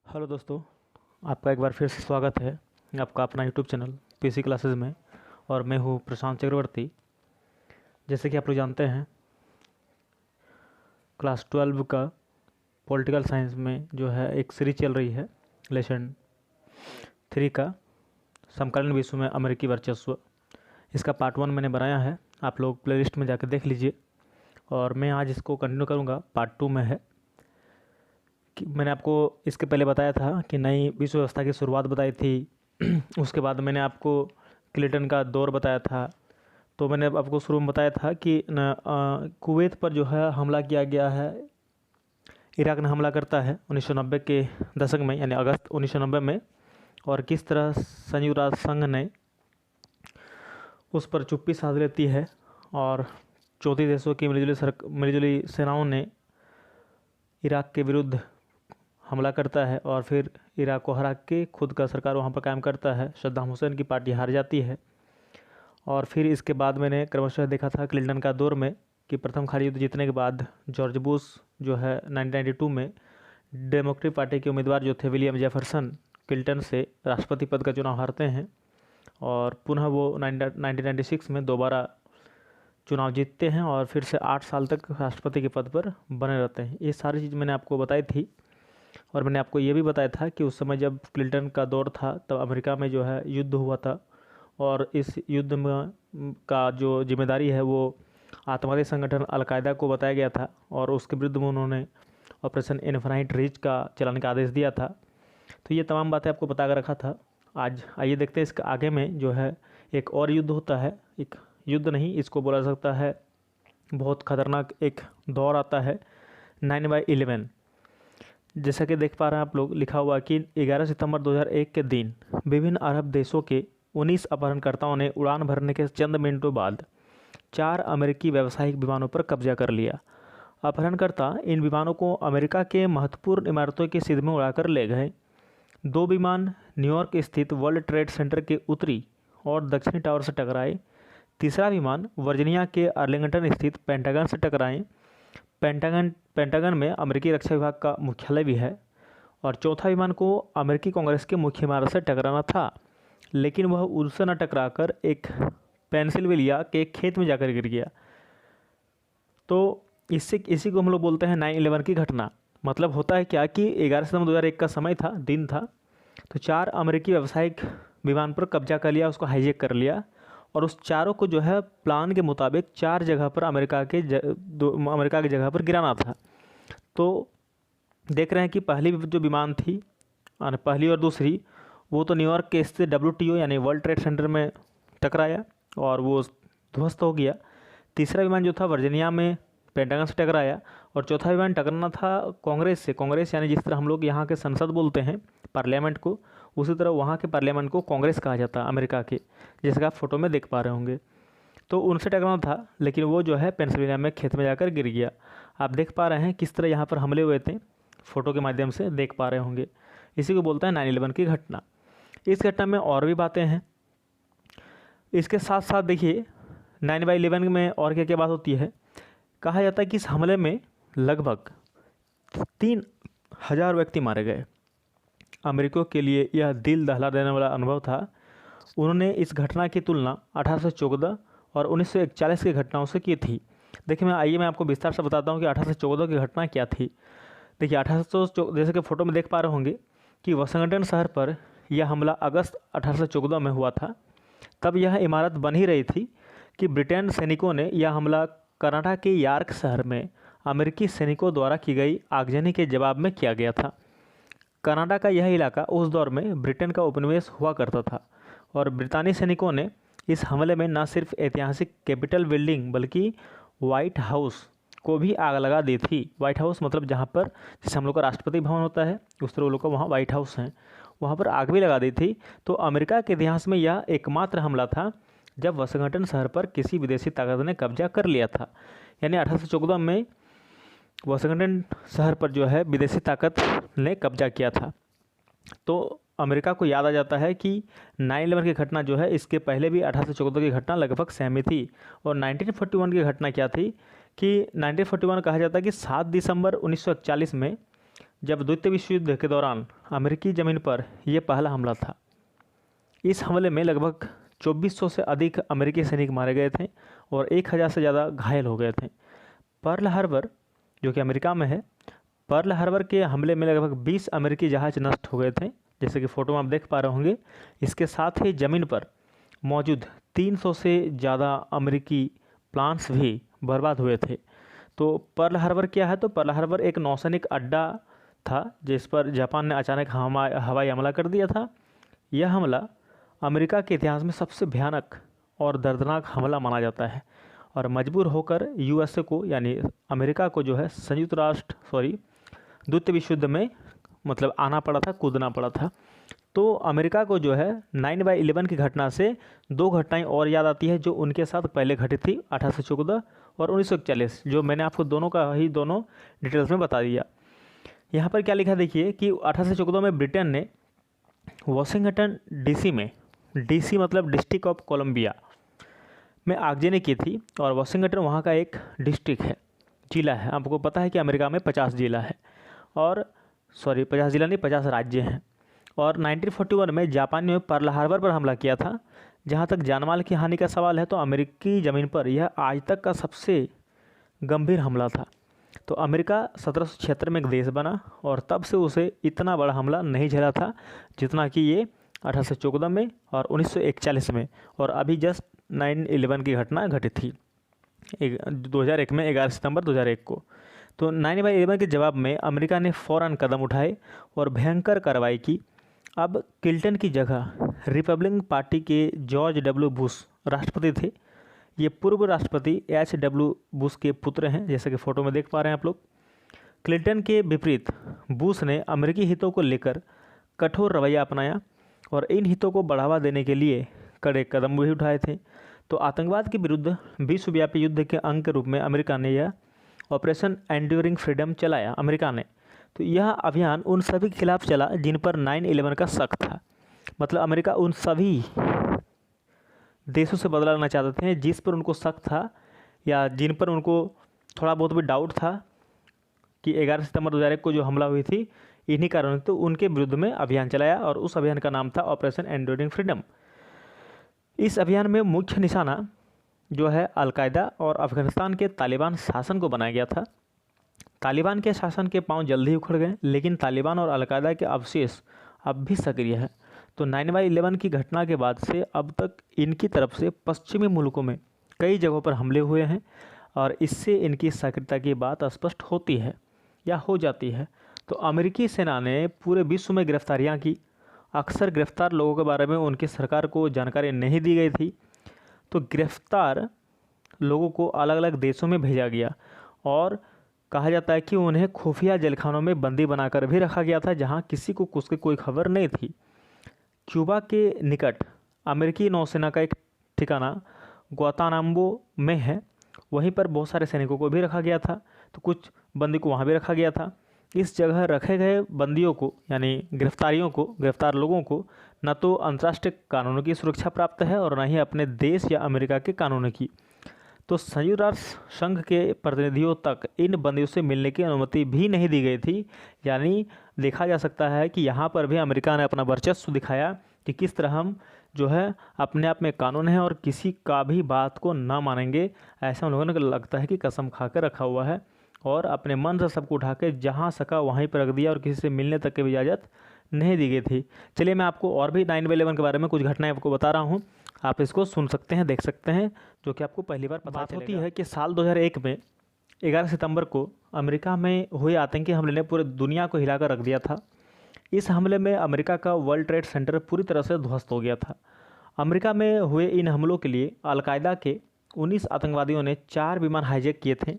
Hello दोस्तों, आपका एक बार फिर से स्वागत है आपका अपना यूट्यूब चैनल पीसी क्लासेस में। और मैं हूँ प्रशांत चक्रवर्ती। जैसे कि आप लोग जानते हैं, क्लास 12 का पॉलिटिकल साइंस में जो है एक सीरीज चल रही है लेसन 3 का समकालीन विश्व में अमेरिकी वर्चस्व। इसका पार्ट 1 मैंने बनाया है, आप लोग प्लेलिस्ट में जाकर देख लीजिए। और मैं आज इसको कंटिन्यू करूँगा, पार्ट 2 में है कि मैंने आपको इसके पहले बताया था कि नई विश्व व्यवस्था की शुरुआत बताई थी। उसके बाद मैंने आपको क्लिंटन का दौर बताया था। तो मैंने आपको शुरू में बताया था कि कुवैत पर जो है हमला किया गया है। इराक ने हमला करता है 1990 के दशक में, यानी अगस्त 1990 में। और किस तरह संयुक्त राष्ट्र संघ ने उस पर चुप्पी साध लेती है और 34 देशों की मिलीजुली सेनाओं ने इराक के विरुद्ध हमला करता है और फिर इराक को हरा के खुद का सरकार वहाँ पर कायम करता है। सद्दाम हुसैन की पार्टी हार जाती है। और फिर इसके बाद मैंने क्रमशः देखा था क्लिंटन का दौर में कि प्रथम खाली युद्ध जीतने के बाद जॉर्ज बुश जो है 1992 में डेमोक्रेटिक पार्टी के उम्मीदवार जो थे विलियम जेफरसन, क्लिंटन से राष्ट्रपति पद का चुनाव हारते हैं और पुनः वो 1996 में दोबारा चुनाव जीतते हैं और फिर से 8 साल तक राष्ट्रपति के पद पर बने रहते हैं। ये सारी चीज़ मैंने आपको बताई थी। और मैंने आपको ये भी बताया था कि उस समय जब क्लिंटन का दौर था तब अमेरिका में जो है युद्ध हुआ था और इस युद्ध में का जो जिम्मेदारी है वो आतंकवादी संगठन अलकायदा को बताया गया था और उसके विरुद्ध में उन्होंने ऑपरेशन इनफाइनाइट रीच का चलाने का आदेश दिया था। तो ये तमाम बातें आपको बता कर रखा था। आज आइए देखते हैं इसके आगे में जो है एक और युद्ध होता है। एक युद्ध नहीं, इसको बोला सकता है बहुत ख़तरनाक एक दौर आता है 9/11। जैसा कि देख पा रहे हैं आप लोग, लिखा हुआ कि 11 सितंबर 2001 के दिन विभिन्न अरब देशों के 19 अपहरणकर्ताओं ने उड़ान भरने के चंद मिनटों बाद 4 अमेरिकी व्यावसायिक विमानों पर कब्जा कर लिया। अपहरणकर्ता इन विमानों को अमेरिका के महत्वपूर्ण इमारतों के सीध में उड़ाकर ले गए। 2 विमान न्यूयॉर्क स्थित वर्ल्ड ट्रेड सेंटर के उत्तरी और दक्षिणी टावर से टकराए। तीसरा विमान वर्जीनिया के अर्लिंगटन स्थित पेंटागन से टकराए। पेंटागन में अमेरिकी रक्षा विभाग का मुख्यालय भी है। और चौथा विमान को अमेरिकी कांग्रेस के मुख्य इमारत से टकराना था, लेकिन वह उससे न टकराकर एक पेंसिल्वेनिया के खेत में जाकर गिर गया। तो इसी को हम लोग बोलते हैं 9/11 की घटना। मतलब होता है क्या कि 11 सितंबर 2001 का समय था, दिन था, तो 4 अमेरिकी व्यावसायिक विमान पर कब्जा कर लिया, उसको हाईजैक कर लिया और उस चारों को जो है प्लान के मुताबिक 4 जगह पर अमेरिका की जगह पर गिराना था। तो देख रहे हैं कि पहली जो विमान थी, पहली और दूसरी, वो तो न्यूयॉर्क के स्थित WTO यानी वर्ल्ड ट्रेड सेंटर में टकराया और वो ध्वस्त हो गया। तीसरा विमान जो था वर्जीनिया में पेंटागन से टकराया और चौथा विमान टकराना था कांग्रेस से। कांग्रेस यानी जिस तरह हम लोग यहाँ के संसद बोलते हैं पार्लियामेंट को, उसी तरह वहाँ के पार्लियामेंट को कांग्रेस कहा जाता है अमेरिका के, जैसे कि आप फोटो में देख पा रहे होंगे। तो उनसे टकराना था, लेकिन वो जो है पेंसिल्वेनिया में खेत में जाकर गिर गया। आप देख पा रहे हैं किस तरह यहाँ पर हमले हुए थे, फोटो के माध्यम से देख पा रहे होंगे। इसी को बोलते हैं 9/11 की घटना। इस घटना में और भी बातें हैं। इसके साथ साथ देखिए 9/11 में और क्या क्या बात होती है। कहा जाता है कि इस हमले में लगभग 3000 व्यक्ति मारे गए। अमेरिकियों के लिए यह दिल दहला देने वाला अनुभव था। उन्होंने इस घटना की तुलना 1814 और 1941 की घटनाओं से की थी। देखिए आइए मैं आपको विस्तार से बताता हूँ कि 1814 की घटना क्या थी। देखिए 1814, जैसे कि फ़ोटो में देख पा रहे होंगे कि वाशिंगटन शहर पर यह हमला अगस्त 1814 में हुआ था। तब यह इमारत बन ही रही थी कि ब्रिटेन सैनिकों ने यह हमला कनाडा के यॉर्क शहर में अमेरिकी सैनिकों द्वारा की गई आगजनी के जवाब में किया गया था। कनाडा का यह इलाका उस दौर में ब्रिटेन का उपनिवेश हुआ करता था और ब्रितानी सैनिकों ने इस हमले में न सिर्फ ऐतिहासिक कैपिटल बिल्डिंग बल्कि व्हाइट हाउस को भी आग लगा दी थी। व्हाइट हाउस मतलब जहाँ पर जैसे हम लोग का राष्ट्रपति भवन होता है, उस तरह वो लोग का वहाँ व्हाइट हाउस है, वहाँ पर आग भी लगा दी थी। तो अमेरिका के इतिहास में यह एकमात्र हमला था जब वाशिंगटन शहर पर किसी विदेशी ताकत ने कब्जा कर लिया था। यानी 1814 में वाशिंगटन शहर पर जो है विदेशी ताकत ने कब्जा किया था। तो अमेरिका को याद आ जाता है कि 9/11 की घटना जो है इसके पहले भी 1814 की घटना लगभग सेम ही थी। और 1941 की घटना क्या थी कि 1941 कहा जाता है कि 7 दिसंबर 1941 में जब द्वितीय विश्व युद्ध के दौरान अमेरिकी ज़मीन पर यह पहला हमला था। इस हमले में लगभग 2400 से अधिक अमेरिकी सैनिक मारे गए थे और 1000 से ज़्यादा घायल हो गए थे। पर्ल हार्बर जो कि अमेरिका में है, पर्ल हार्बर के हमले में लगभग 20 अमेरिकी जहाज़ नष्ट हो गए थे, जैसे कि फ़ोटो में आप देख पा रहे होंगे। इसके साथ ही ज़मीन पर मौजूद 300 से ज़्यादा अमेरिकी प्लान्स भी बर्बाद हुए थे। तो पर्ल हार्बर क्या है? तो पर्ल हार्बर एक नौसैनिक अड्डा था जिस पर जापान ने अचानक हवाई हमला कर दिया था। यह हमला अमेरिका के इतिहास में सबसे भयानक और दर्दनाक हमला माना जाता है और मजबूर होकर यूएसए को यानी अमेरिका को जो है द्वितीय विश्व युद्ध में मतलब आना पड़ा था, कूदना पड़ा था। तो अमेरिका को जो है 9/11 की घटना से 2 घटनाएं और याद आती है जो उनके साथ पहले घटित थी, 1814 और 1941, जो मैंने आपको दोनों डिटेल्स में बता दिया। यहाँ पर क्या लिखा देखिए कि 1814 में ब्रिटेन ने वाशिंगटन डीसी में, डीसी मतलब डिस्ट्रिक्ट ऑफ कोलंबिया में आगजनी की थी और वाशिंगटन वहाँ का एक डिस्ट्रिक्ट है, जिला है। आपको पता है कि अमेरिका में 50 जिला है और 50 जिला नहीं 50 राज्य हैं। और 1941 में जापानियों ने पर्ल हार्बर पर हमला किया था। जहाँ तक जानमाल की हानि का सवाल है तो अमेरिकी ज़मीन पर यह आज तक का सबसे गंभीर हमला था। तो अमेरिका 1776 में एक देश बना और तब से उसे इतना बड़ा हमला नहीं झेला था जितना कि ये 1814 में और 1941 में, और अभी जस्ट 9/11 की घटना घटित थी 2001 में, 11 सितंबर 2001 को। तो 9/11 के जवाब में अमेरिका ने फ़ौरन कदम उठाए और भयंकर कार्रवाई की। अब क्लिंटन की जगह रिपब्लिकन पार्टी के जॉर्ज डब्ल्यू बुश राष्ट्रपति थे। ये पूर्व राष्ट्रपति HW बुश के पुत्र हैं, जैसे कि फ़ोटो में देख पा रहे हैं आप लोग। क्लिंटन के विपरीत बुश ने अमेरिकी हितों को लेकर कठोर रवैया अपनाया और इन हितों को बढ़ावा देने के लिए कड़े कदम भी उठाए थे। तो आतंकवाद के विरुद्ध विश्वव्यापी युद्ध के अंग के रूप में अमेरिका ने यह ऑपरेशन एंड्यूरिंग फ्रीडम चलाया। अमेरिका ने तो यह अभियान उन सभी के खिलाफ चला जिन पर 9/11 का शक था। मतलब अमेरिका उन सभी देशों से बदला लेना चाहते थे जिस पर उनको शक था या जिन पर उनको थोड़ा बहुत भी डाउट था कि 11 सितंबर 2001 को जो हमला हुई थी इन्हीं कारणों, तो उनके विरुद्ध में अभियान चलाया और उस अभियान का नाम था ऑपरेशन एंड्यूरिंग फ्रीडम। इस अभियान में मुख्य निशाना जो है अलकायदा और अफगानिस्तान के तालिबान शासन को बनाया गया था। तालिबान के शासन के पांव जल्दी ही उखड़ गए, लेकिन तालिबान और अलकायदा के अवशेष अब भी सक्रिय है। तो 9/11 की घटना के बाद से अब तक इनकी तरफ से पश्चिमी मुल्कों में कई जगहों पर हमले हुए हैं और इससे इनकी सक्रियता की बात स्पष्ट होती है या हो जाती है। तो अमेरिकी सेना ने पूरे विश्व में गिरफ्तारियां की। अक्सर गिरफ्तार लोगों के बारे में उनकी सरकार को जानकारी नहीं दी गई थी। तो गिरफ्तार लोगों को अलग अलग देशों में भेजा गया और कहा जाता है कि उन्हें खुफिया जेलखानों में बंदी बनाकर भी रखा गया था जहां किसी को उसकी कोई खबर नहीं थी। क्यूबा के निकट अमेरिकी नौसेना का एक ठिकाना ग्वांतानामो में है, वहीं पर बहुत सारे सैनिकों को भी रखा गया था। तो कुछ बंदी को वहाँ भी रखा गया था। इस जगह रखे गए बंदियों को यानी गिरफ्तार लोगों को न तो अंतर्राष्ट्रीय कानूनों की सुरक्षा प्राप्त है और न ही अपने देश या अमेरिका के कानूनों की। तो संयुक्त राष्ट्र संघ के प्रतिनिधियों तक इन बंदियों से मिलने की अनुमति भी नहीं दी गई थी। यानी देखा जा सकता है कि यहाँ पर भी अमेरिका ने अपना वर्चस्व दिखाया कि किस तरह हम जो है अपने आप में कानून है और किसी का भी बात को ना मानेंगे। ऐसा उन लोगों को लगता है कि कसम खा कर रखा हुआ है और अपने मन से सबको उठा के जहाँ सका वहीं पर रख दिया और किसी से मिलने तक की भी इजाज़त नहीं दी गई थी। चलिए मैं आपको और भी 9/11 के बारे में कुछ घटनाएं आपको बता रहा हूँ, आप इसको सुन सकते हैं, देख सकते हैं, जो कि आपको पहली बार पता होती है कि साल 2001 में 11 सितंबर को अमेरिका में हुए आतंकी हमले ने पूरे दुनिया को हिलाकर रख दिया था। इस हमले में अमेरिका का वर्ल्ड ट्रेड सेंटर पूरी तरह से ध्वस्त हो गया था। अमेरिका में हुए इन हमलों के लिए अलकायदा के 19 आतंकवादियों ने 4 विमान हाईजैक किए थे।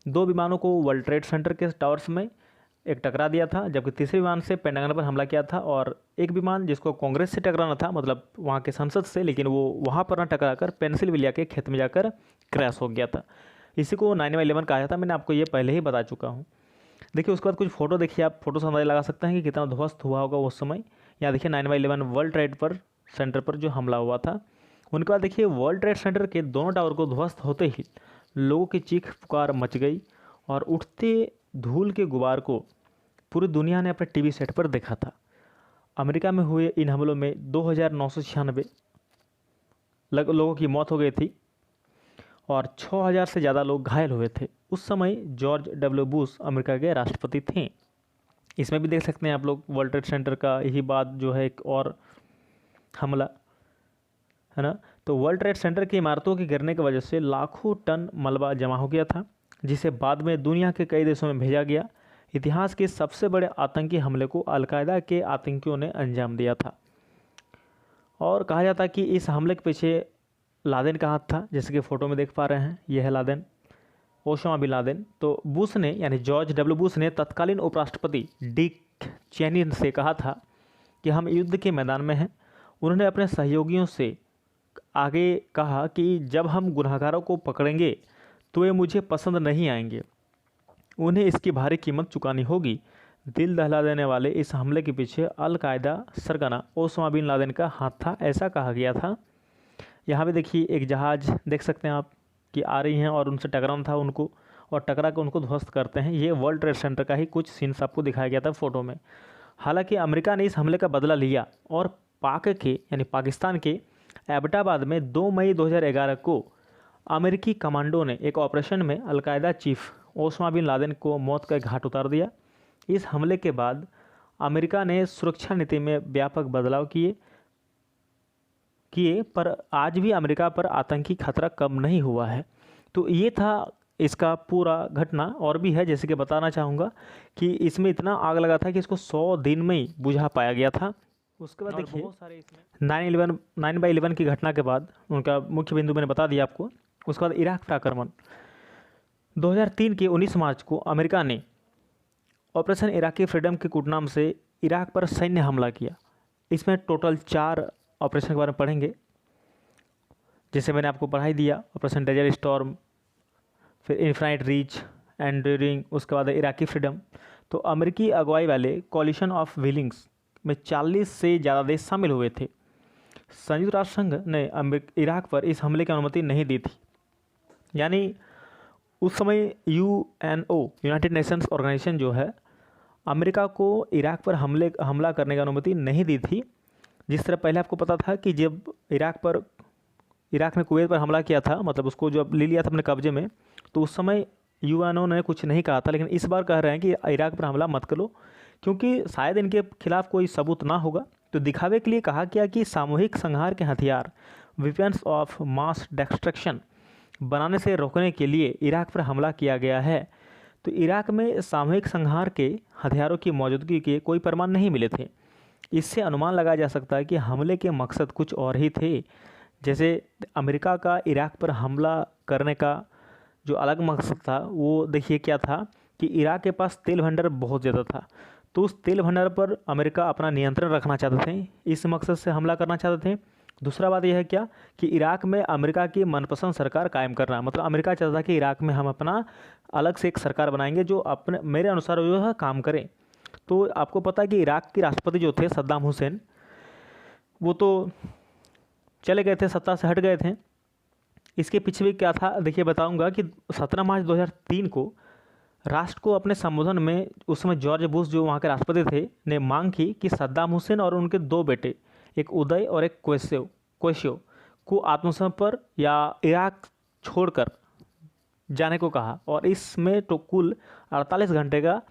2 विमानों को वर्ल्ड ट्रेड सेंटर के टावर्स में एक टकरा दिया था, जबकि तीसरे विमान से पेंटागन पर हमला किया था और एक विमान जिसको कांग्रेस से टकराना था, मतलब वहाँ के संसद से, लेकिन वो वहाँ पर न टकरा कर पेंसिल्वेनिया के खेत में जाकर क्रैश हो गया था। इसी को 9/11 कहा जाता है। मैंने आपको ये पहले ही बता चुका हूँ। देखिए उसके बाद कुछ फ़ोटो देखिए, आप फोटो से अंदाजा लगा सकते हैं कि कितना ध्वस्त हुआ होगा उस समय। यहाँ देखिए 9/11 वर्ल्ड ट्रेड पर सेंटर पर जो हमला हुआ था। उनके बाद देखिए वर्ल्ड ट्रेड सेंटर के दोनों टावर को ध्वस्त होते ही लोगों की चीख पुकार मच गई और उठते धूल के गुबार को पूरी दुनिया ने अपने टीवी सेट पर देखा था। अमेरिका में हुए इन हमलों में 2,996 लोगों की मौत हो गई थी और 6,000 से ज़्यादा लोग घायल हुए थे। उस समय जॉर्ज डब्ल्यू बुश अमेरिका के राष्ट्रपति थे। इसमें भी देख सकते हैं आप लोग वर्ल्ड ट्रेड सेंटर का यही बात जो है, एक और हमला है ना। तो वर्ल्ड ट्रेड सेंटर की इमारतों के गिरने की वजह से लाखों टन मलबा जमा हो गया था, जिसे बाद में दुनिया के कई देशों में भेजा गया। इतिहास के सबसे बड़े आतंकी हमले को अलकायदा के आतंकियों ने अंजाम दिया था और कहा जाता है कि इस हमले के पीछे लादेन का हाथ था, जैसे कि फ़ोटो में देख पा रहे हैं, यह है लादेन, ओसामा बिन लादेन। तो बुश ने यानी जॉर्ज डब्ल्यू बुश ने तत्कालीन उपराष्ट्रपति डिक चेनी से कहा था कि हम युद्ध के मैदान में हैं। उन्होंने अपने सहयोगियों से आगे कहा कि जब हम गुनहगारों को पकड़ेंगे तो वे मुझे पसंद नहीं आएंगे, उन्हें इसकी भारी कीमत चुकानी होगी। दिल दहला देने वाले इस हमले के पीछे अलकायदा सरगना ओसामा बिन लादेन का हाथ था, ऐसा कहा गया था। यहाँ पे देखिए एक जहाज़ देख सकते हैं आप कि आ रही हैं और उनसे टकराना था उनको, और टकरा के उनको ध्वस्त करते हैं। ये वर्ल्ड ट्रेड सेंटर का ही कुछ सीन्स आपको दिखाया गया था फ़ोटो में। हालांकि अमेरिका ने इस हमले का बदला लिया और पाक के यानी पाकिस्तान के एबटाबाद में 2 मई 2011 को अमेरिकी कमांडो ने एक ऑपरेशन में al Qaeda chief Osama bin Laden को मौत का घाट उतार दिया। इस हमले के बाद अमेरिका ने सुरक्षा नीति में व्यापक बदलाव किए, पर आज भी अमेरिका पर आतंकी खतरा कम नहीं हुआ है। तो ये था इसका पूरा घटना। और भी है, जैसे कि बताना चाहूँगा कि इसमें इतना आग लगा था कि इसको 100 दिन में ही बुझा पाया गया था। उसके बाद देखिए 9/11 की घटना के बाद उनका मुख्य बिंदु मैंने बता दिया आपको। उसके बाद इराक पर आक्रमण 2003 के 19 मार्च को अमेरिका ने ऑपरेशन इराकी फ्रीडम के कूटनाम से इराक पर सैन्य हमला किया। इसमें टोटल 4 ऑपरेशन के बारे में पढ़ेंगे, जैसे मैंने आपको पढ़ाई दिया, ऑपरेशन डेजर्ट स्टॉर्म, फिर इन्फिनाइट रीच, एंड्यूरिंग, उसके बाद इराकी फ्रीडम। तो अमेरिकी अगुवाई वाले कॉलिशन ऑफ विलिंग्स में 40 से ज़्यादा देश शामिल हुए थे। संयुक्त राष्ट्र संघ ने इराक पर इस हमले की अनुमति नहीं दी थी, यानी उस समय UNO यूनाइटेड नेशंस ऑर्गेनाइजेशन जो है अमेरिका को इराक पर हमला करने की अनुमति नहीं दी थी। जिस तरह पहले आपको पता था कि जब इराक ने कुवैत पर हमला किया था, मतलब उसको जब ले लिया था अपने कब्जे में, तो उस समय UNO ने कुछ नहीं कहा था, लेकिन इस बार कह रहे हैं कि इराक पर हमला मत करो क्योंकि शायद इनके खिलाफ कोई सबूत ना होगा। तो दिखावे के लिए कहा गया कि सामूहिक संहार के हथियार, वेपन्स ऑफ मास डिस्ट्रक्शन बनाने से रोकने के लिए इराक पर हमला किया गया है। तो इराक में सामूहिक संहार के हथियारों की मौजूदगी के कोई प्रमाण नहीं मिले थे। इससे अनुमान लगाया जा सकता है कि हमले के मकसद कुछ और ही थे। जैसे अमेरिका का इराक पर हमला करने का जो अलग मकसद था वो देखिए क्या था कि इराक के पास तेल भंडार बहुत ज़्यादा था, तो उस तेल भंडार पर अमेरिका अपना नियंत्रण रखना चाहते थे, इस मकसद से हमला करना चाहते थे। दूसरा बात यह है क्या कि इराक में अमेरिका की मनपसंद सरकार कायम करना, मतलब अमेरिका चाहता था कि इराक में हम अपना अलग से एक सरकार बनाएंगे जो अपने मेरे अनुसार जो है काम करें। तो आपको पता है कि इराक के राष्ट्रपति जो थे सद्दाम हुसैन, वो तो चले गए थे, सत्ता से हट गए थे। इसके पीछे भी क्या था देखिए बताऊंगा कि 17 मार्च 2003 को राष्ट्र को अपने संबोधन में उस समय जॉर्ज बुश जो वहाँ के राष्ट्रपति थे ने मांग की कि सद्दाम हुसैन और उनके 2 बेटे, एक उदय और एक क्वेश्यो को आत्मसमर्पण या इराक छोड़कर जाने को कहा, और इसमें तो कुल 48 घंटे का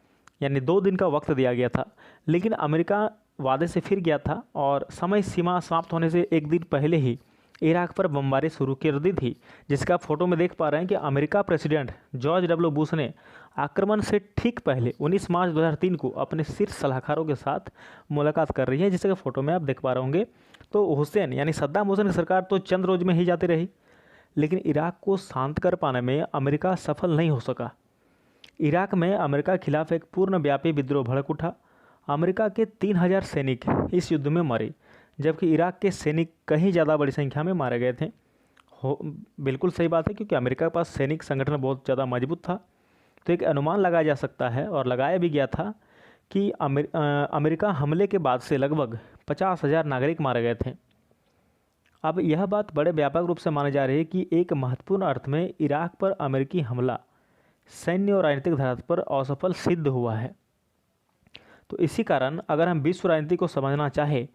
यानी 2 दिन का वक्त दिया गया था। लेकिन अमेरिका वादे से फिर गया था और समय सीमा समाप्त होने से एक दिन पहले ही इराक पर बमबारी शुरू कर दी थी, जिसका फोटो में देख पा रहे हैं कि America president George W Bush ने आक्रमण से ठीक पहले 19 मार्च 2003 को अपने शीर्ष सलाहकारों के साथ मुलाकात कर रही है, जिसका फोटो में आप देख पा रहे होंगे। तो हुसैन यानी सद्दाम हुसैन की सरकार तो चंद रोज में ही जाती रही, लेकिन इराक को शांत कर पाने में अमेरिका सफल नहीं हो सका। इराक में अमेरिका के खिलाफ एक पूर्णव्यापी विद्रोह भड़क उठा। अमेरिका के 3000 सैनिक इस युद्ध में मरे, जबकि इराक के सैनिक कहीं ज़्यादा बड़ी संख्या में मारे गए थे। बिल्कुल सही बात है, क्योंकि अमेरिका के पास सैनिक संगठन बहुत ज़्यादा मजबूत था। तो एक अनुमान लगाया जा सकता है और लगाया भी गया था कि अमेरिका हमले के बाद से लगभग 50,000 नागरिक मारे गए थे। अब यह बात बड़े व्यापक रूप से मानी जा रही है कि एक महत्वपूर्ण अर्थ में इराक पर अमेरिकी हमला सैन्य और राजनीतिक धरातल पर असफल सिद्ध हुआ है। तो इसी कारण अगर हम विश्व राजनीति को समझना चाहे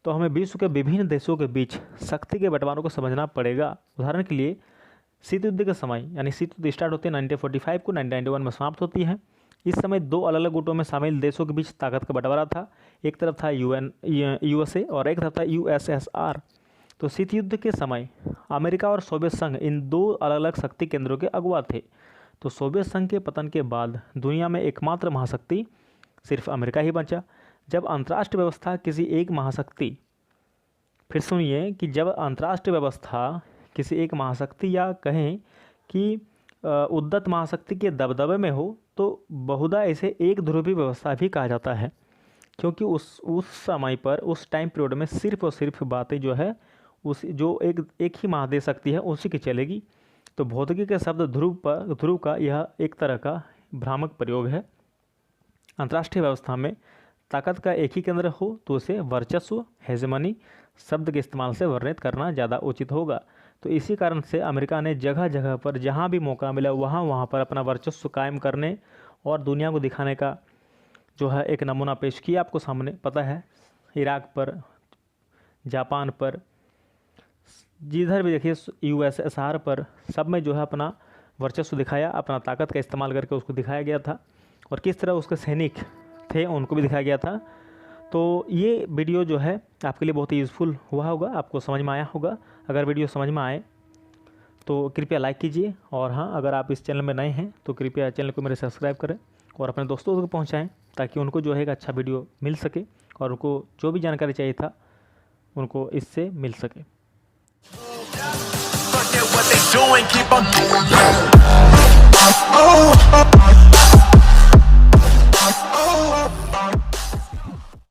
तो हमें विश्व के विभिन्न देशों के बीच शक्ति के बंटवारों को समझना पड़ेगा। उदाहरण के लिए शीत युद्ध के समय, यानी शीत युद्ध स्टार्ट होती है 1945 को, 1991 में समाप्त होती है। इस समय दो अलग अलग गुटों में शामिल देशों के बीच ताकत का बंटवारा था। एक तरफ था यूएसए और एक तरफ था यूएसएसआर। तो शीत युद्ध के समय अमेरिका और सोवियत संघ इन दो अलग अलग शक्ति केंद्रों के अगुवा थे। तो सोवियत संघ के पतन के बाद दुनिया में एकमात्र महाशक्ति सिर्फ अमेरिका ही बचा। जब अंतर्राष्ट्रीय व्यवस्था किसी एक महाशक्ति, फिर सुनिए कि जब अंतर्राष्ट्रीय व्यवस्था किसी एक महाशक्ति या कहें कि उद्धत महाशक्ति के दबदबे में हो तो बहुधा इसे एक ध्रुवीय व्यवस्था भी कहा जाता है, क्योंकि उस समय पर, उस टाइम पीरियड में सिर्फ और सिर्फ बातें जो है उस जो एक ही महादेश शक्ति है उसी की चलेगी। तो भौतिकी के शब्द ध्रुव का यह एक तरह का भ्रामक प्रयोग है। अंतर्राष्ट्रीय व्यवस्था में ताकत का एक ही केंद्र हो तो उसे वर्चस्व, हेजेमनी शब्द के इस्तेमाल से वर्णित करना ज़्यादा उचित होगा। तो इसी कारण से अमेरिका ने जगह जगह पर जहाँ भी मौका मिला वहाँ पर अपना वर्चस्व कायम करने और दुनिया को दिखाने का जो है एक नमूना पेश किया। आपको सामने पता है, इराक पर, जापान पर, जिधर भी देखिए यूएसएसआर पर, सब में जो है अपना वर्चस्व दिखाया, अपना ताकत का इस्तेमाल करके उसको दिखाया गया था और किस तरह उसके सैनिक थे उनको भी दिखाया गया था। तो ये वीडियो जो है आपके लिए बहुत ही यूज़फुल हुआ होगा, आपको समझ में आया होगा। अगर वीडियो समझ में आए तो कृपया लाइक कीजिए, और हाँ, अगर आप इस चैनल में नए हैं तो कृपया चैनल को मेरे सब्सक्राइब करें और अपने दोस्तों तक पहुँचाएँ ताकि उनको जो है एक अच्छा वीडियो मिल सके और उनको जो भी जानकारी चाहिए था उनको इससे मिल सके। Forget what they doing, keep on moving.